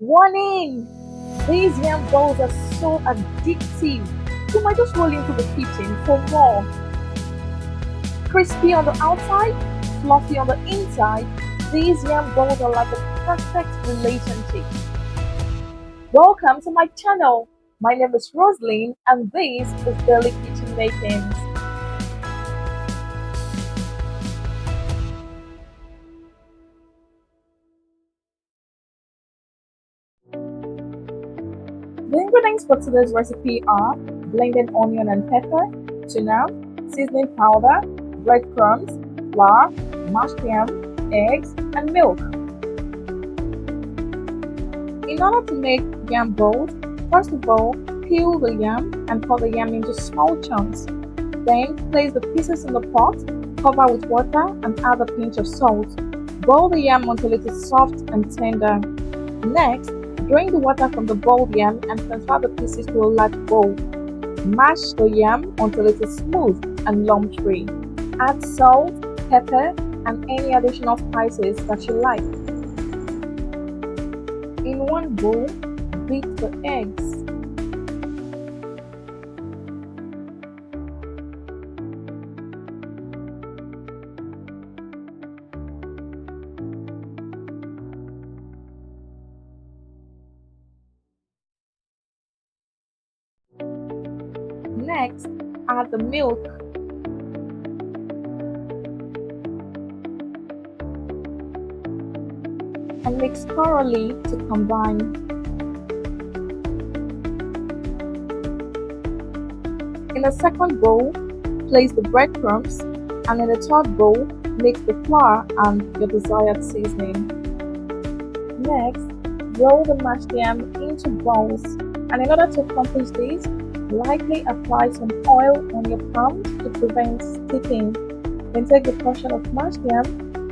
Warning! These yam balls are so addictive. You might just roll into the kitchen for more. Crispy on the outside, fluffy on the inside, these yam balls are like a perfect relationship. Welcome to my channel. My name is Roslyn and this is Daily Kitchen Makings. The ingredients for today's recipe are blended onion and pepper, tuna, seasoning powder, breadcrumbs, flour, mashed yam, eggs, and milk. In order to make yam balls, first of all, peel the yam and cut the yam into small chunks. Then place the pieces in the pot, cover with water and add a pinch of salt. Boil the yam until it is soft and tender. Next, drain the water from the boiled yam and transfer the pieces to a large bowl. Mash the yam until it is smooth and lump-free. Add salt, pepper, and any additional spices that you like. In one bowl, beat the eggs. Next, add the milk. And mix thoroughly to combine. In the second bowl, place the breadcrumbs, and in the third bowl, mix the flour and your desired seasoning. Next, roll the mashed yam into balls, and in order to accomplish this, lightly apply some oil on your palms to prevent sticking. Then take the portion of mashed yam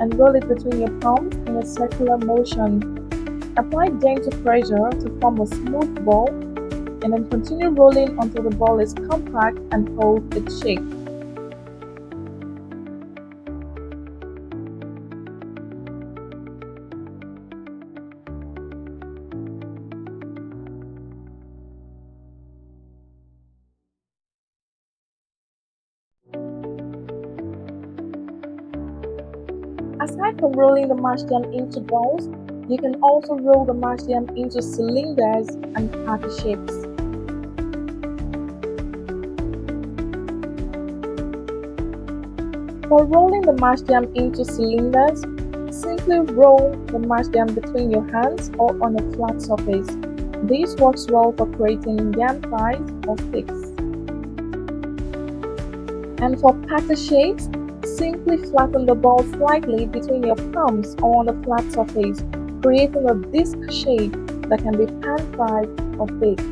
and roll it between your palms in a circular motion. Apply gentle pressure to form a smooth ball, and then continue rolling until the ball is compact and holds its shape. Aside from rolling the mashed yam into balls, you can also roll the mashed yam into cylinders and patty shapes. For rolling the mashed yam into cylinders, simply roll the mashed yam between your hands or on a flat surface. This works well for creating yam pies or sticks. And for patty shapes, simply flatten the ball slightly between your palms or on a flat surface, creating a disc shape that can be pan-fried or baked.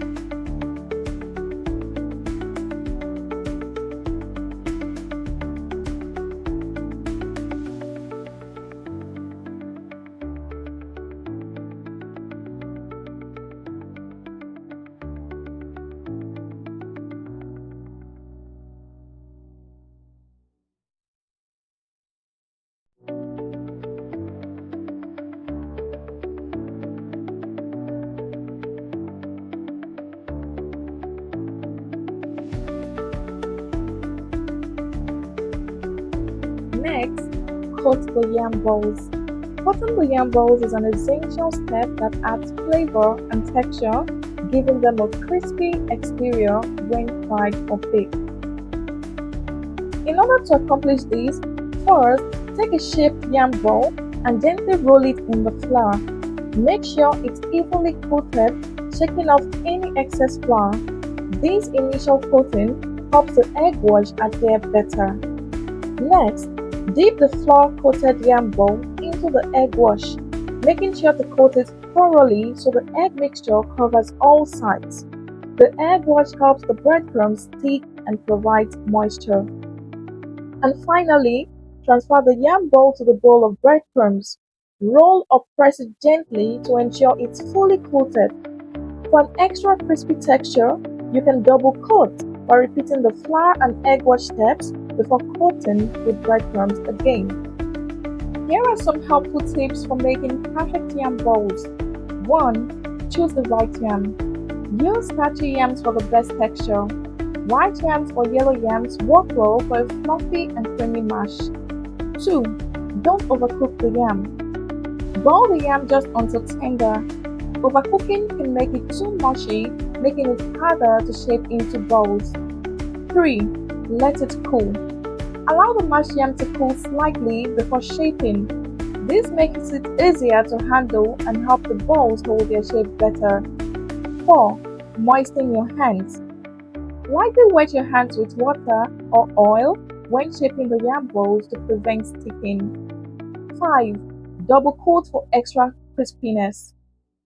Next, coat the yam balls. Coating the yam balls is an essential step that adds flavor and texture, giving them a crispy exterior when fried or baked. In order to accomplish this, first take a shaped yam ball and gently roll it in the flour. Make sure it's evenly coated, shaking off any excess flour. This initial coating helps the egg wash adhere better. Next, dip the flour-coated yam ball into the egg wash, making sure to coat it thoroughly so the egg mixture covers all sides. The egg wash helps the breadcrumbs stick and provides moisture. And finally, transfer the yam ball to the bowl of breadcrumbs. Roll or press it gently to ensure it's fully coated. For an extra crispy texture, you can double coat by repeating the flour and egg wash steps before coating with breadcrumbs again. Here are some helpful tips for making perfect yam balls. 1. Choose the right yam. Use starchy yams for the best texture. White yams or yellow yams work well for a fluffy and creamy mash. 2. Don't overcook the yam. Boil the yam just until tender. Overcooking can make it too mushy, making it harder to shape into balls. 3. Let it cool. Allow the mashed yam to cool slightly before shaping. This makes it easier to handle and help the balls hold their shape better. 4. Moisten your hands. Lightly wet your hands with water or oil when shaping the yam balls to prevent sticking. 5. Double coat for extra crispiness.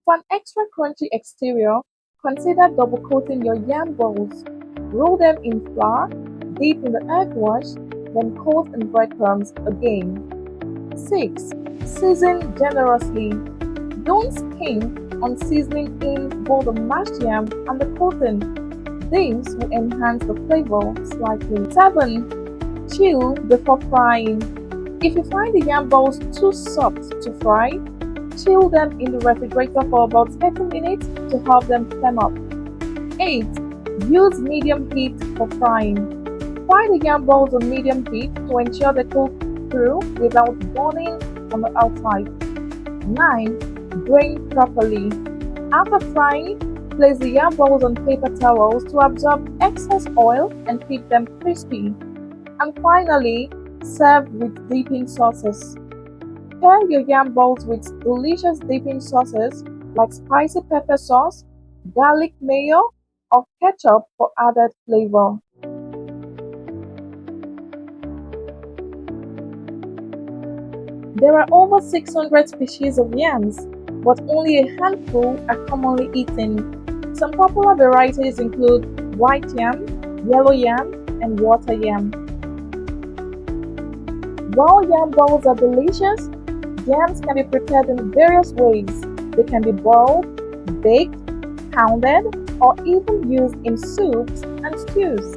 For an extra crunchy exterior, consider double coating your yam balls. Roll them in flour, dip in the egg wash, then coat in breadcrumbs again. 6. Season generously. Don't skimp on seasoning in both the mashed yam and the coating. This will enhance the flavor slightly. 7. Chill before frying. If you find the yam balls too soft to fry, chill them in the refrigerator for about 30 minutes to help them firm up. 8. Use medium heat for frying. Fry the yam balls on medium heat to ensure they cook through without burning on the outside. 9. Drain properly. After frying, place the yam balls on paper towels to absorb excess oil and keep them crispy. And finally, serve with dipping sauces. Pair your yam balls with delicious dipping sauces like spicy pepper sauce, garlic mayo, or ketchup for added flavor. There are over 600 species of yams, but only a handful are commonly eaten. Some popular varieties include white yam, yellow yam, and water yam. While yam balls are delicious, yams can be prepared in various ways. They can be boiled, baked, pounded, or even used in soups and stews.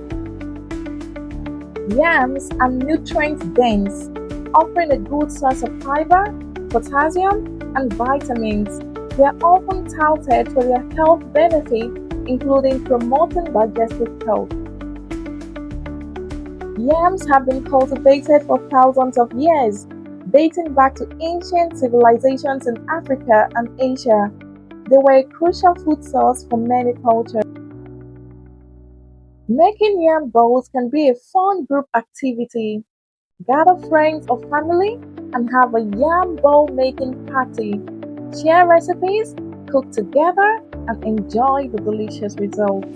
Yams are nutrient dense, offering a good source of fiber, potassium, and vitamins. They are often touted for their health benefits, including promoting digestive health. Yams have been cultivated for thousands of years, dating back to ancient civilizations in Africa and Asia. They were a crucial food source for many cultures. Making yam bowls can be a fun group activity. Gather friends or family and have a yam bowl making party. Share recipes, cook together, and enjoy the delicious results.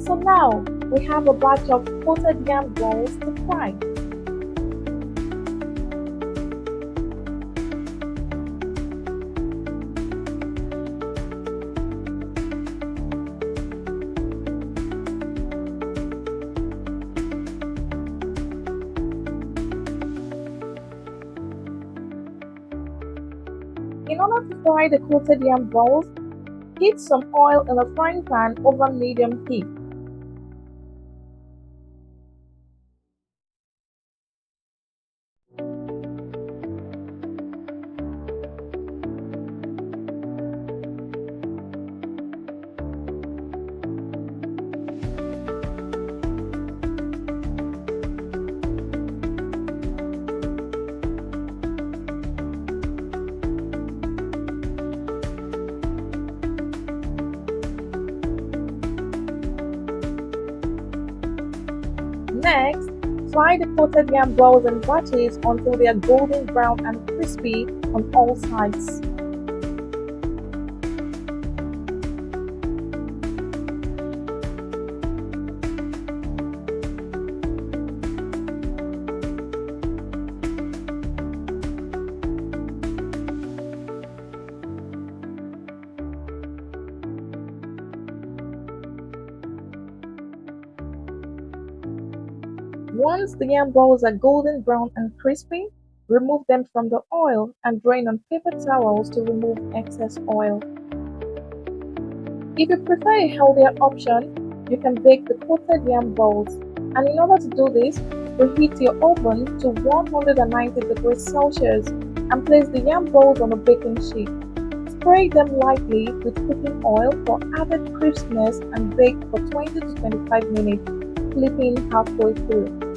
So now we have a batch of coated yam balls to fry. In order to fry the coated yam balls, heat some oil in a frying pan over medium heat. Next, fry the coated yam balls in batches until they are golden brown and crispy on all sides. Once the yam balls are golden brown and crispy, Remove them from the oil and drain on paper towels to remove excess oil. If you prefer a healthier option, you can bake the coated yam balls. And in order to do this, preheat your oven to 190 degrees Celsius and place the yam balls on a baking sheet. Spray them lightly with cooking oil for added crispness and bake for 20 to 25 minutes, flipping halfway through.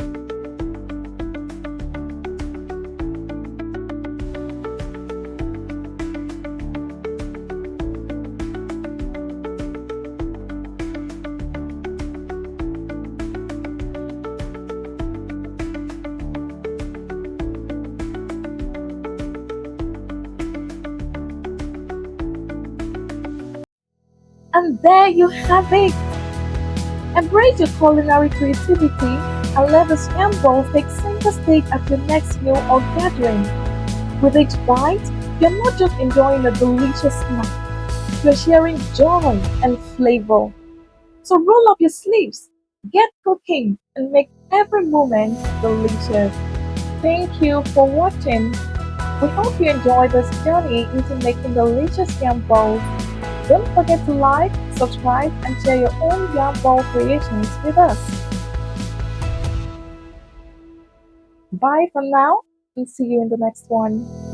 And there you have it! Embrace your culinary creativity and let the yam balls take center stage at your next meal or gathering. With each bite, you're not just enjoying a delicious snack, you're sharing joy and flavor. So roll up your sleeves, get cooking, and make every moment delicious. Thank you for watching. We hope you enjoyed this journey into making delicious yam balls. Don't forget to like, subscribe, and share your own yam ball creations with us. Bye for now, and see you in the next one.